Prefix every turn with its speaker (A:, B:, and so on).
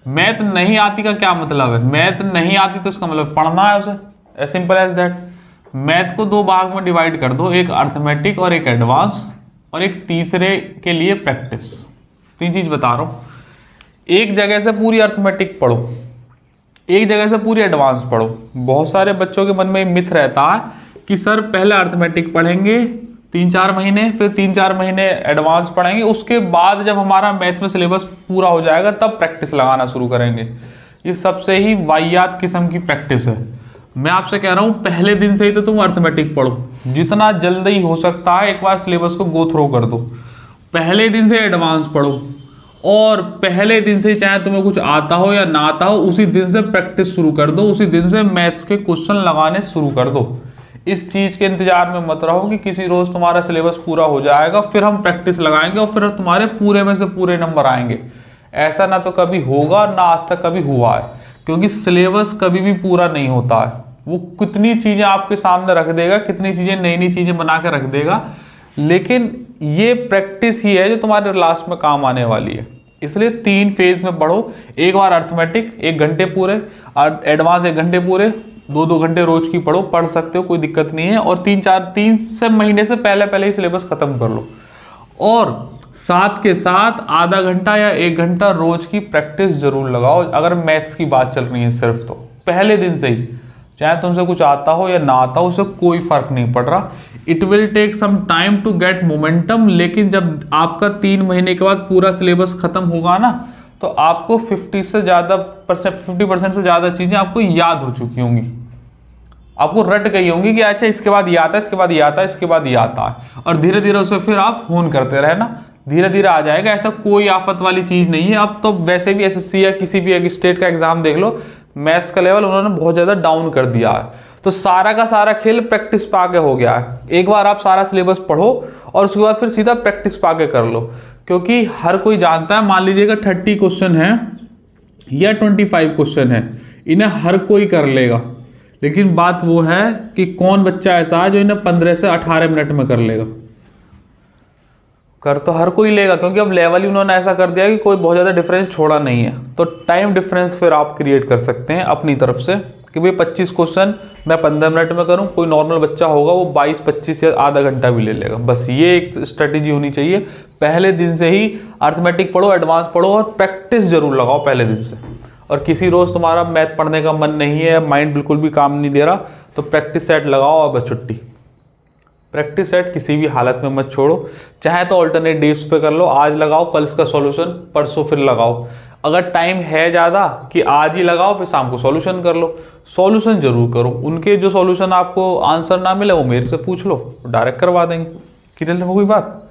A: Math नहीं आती का क्या मतलब है? मैथ नहीं आती तो इसका मतलब पढ़ना है उसे, as simple as that. Math को दो भाग में डिवाइड कर दो, एक अर्थमेटिक और एक एडवांस, और एक तीसरे के लिए प्रैक्टिस। तीन चीज बता रहा हूं, एक जगह से पूरी अर्थमेटिक पढ़ो, एक जगह से पूरी एडवांस पढ़ो। बहुत सारे बच्चों के मन में मिथ रहता है कि सर पहले अर्थमेटिक पढ़ेंगे 3-4 महीने, फिर 3-4 महीने एडवांस पढ़ेंगे, उसके बाद जब हमारा मैथ में सिलेबस पूरा हो जाएगा तब प्रैक्टिस लगाना शुरू करेंगे। ये सबसे ही वाहियात किस्म की प्रैक्टिस है। मैं आपसे कह रहा हूं पहले दिन से ही तो तुम अर्थमेटिक पढ़ो, जितना जल्दी हो सकता है एक बार सिलेबस को गो थ्रो कर दो। पहले दिन से एडवांस पढ़ो, और पहले दिन से चाहे तुम्हें कुछ आता हो या ना आता हो, उसी दिन से प्रैक्टिस शुरू कर दो, उसी दिन से मैथ्स के क्वेश्चन लगाने शुरू कर दो। इस चीज के इंतजार में मत रहो कि किसी रोज तुम्हारा सिलेबस पूरा हो जाएगा फिर हम प्रैक्टिस लगाएंगे और फिर तुम्हारे पूरे में से पूरे नंबर आएंगे। ऐसा ना तो कभी होगा, ना आज तक कभी हुआ है, क्योंकि सिलेबस कभी भी पूरा नहीं होता है। वो कितनी चीजें आपके सामने रख देगा, कितनी चीजें नई नई चीजें बना के रख देगा, लेकिन ये प्रैक्टिस ही है जो तुम्हारे लास्ट में काम आने वाली है। इसलिए 3 फेज में पढ़ो, एक बार अर्थमेटिक 1 घंटे पूरे, एडवांस 1 घंटे पूरे, 2-2 घंटे रोज की पढ़ो, पढ़ सकते हो, कोई दिक्कत नहीं है। और 3 से महीने से पहले पहले ही सिलेबस खत्म कर लो, और साथ के साथ आधा घंटा या 1 घंटा रोज की प्रैक्टिस जरूर लगाओ। अगर मैथ्स की बात चल रही है सिर्फ, तो पहले दिन से ही, चाहे तुमसे कुछ आता हो या ना आता हो, उससे कोई फर्क नहीं पड़ रहा। It will take some time to get momentum, लेकिन जब आपका 3 महीने के बाद पूरा सिलेबस खत्म होगा ना, तो आपको 50% से ज़्यादा चीज़ें आपको याद हो चुकी होंगी, आपको रट गई होंगी कि अच्छा इसके बाद ये आता है, इसके बाद ये आता है, इसके बाद ये आता है, और धीरे धीरे उसे फिर आप होन करते रहे ना, धीरे धीरे आ जाएगा। ऐसा कोई आफत वाली चीज़ नहीं है। अब तो वैसे भी एसएससी या किसी भी एक स्टेट का एग्जाम देख लो, मैथ्स का लेवल उन्होंने बहुत ज़्यादा डाउन कर दिया है, तो सारा का सारा खेल प्रैक्टिस पाके हो गया है। एक बार आप सारा सिलेबस पढ़ो और उसके बाद फिर सीधा प्रैक्टिस पाके कर लो, क्योंकि हर कोई जानता है, मान लीजिएगा 30 क्वेश्चन है या 25 क्वेश्चन है, इन्हें हर कोई कर लेगा, लेकिन बात वो है कि कौन बच्चा ऐसा है जो इन्हें 15 से 18 मिनट में कर लेगा। कर तो हर कोई लेगा, क्योंकि अब लेवल ही उन्होंने ऐसा कर दिया कि कोई बहुत ज़्यादा डिफरेंस छोड़ा नहीं है। तो टाइम डिफरेंस फिर आप क्रिएट कर सकते हैं अपनी तरफ से कि भाई 25 क्वेश्चन मैं 15 मिनट में करूं, कोई नॉर्मल बच्चा होगा वो 22-25 या आधा घंटा भी ले लेगा। बस ये एक स्ट्रेटेजी होनी चाहिए। पहले दिन से ही अर्थमेटिक पढ़ो, एडवांस पढ़ो, और प्रैक्टिस जरूर लगाओ पहले दिन से। और किसी रोज़ तुम्हारा मैथ पढ़ने का मन नहीं है, माइंड बिल्कुल भी काम नहीं दे रहा, तो प्रैक्टिस सेट लगाओ और बस छुट्टी। प्रैक्टिस सेट किसी भी हालत में मत छोड़ो, चाहे तो ऑल्टरनेट डेज पे कर लो, आज लगाओ कल इसका सॉल्यूशन, परसों फिर लगाओ। अगर टाइम है ज़्यादा कि आज ही लगाओ, फिर शाम को सॉल्यूशन कर लो। सॉल्यूशन जरूर करो, उनके जो सॉल्यूशन आपको आंसर ना मिले वो मेरे से पूछ लो, डायरेक्ट करवा देंगे। क्लियर हो गई बात?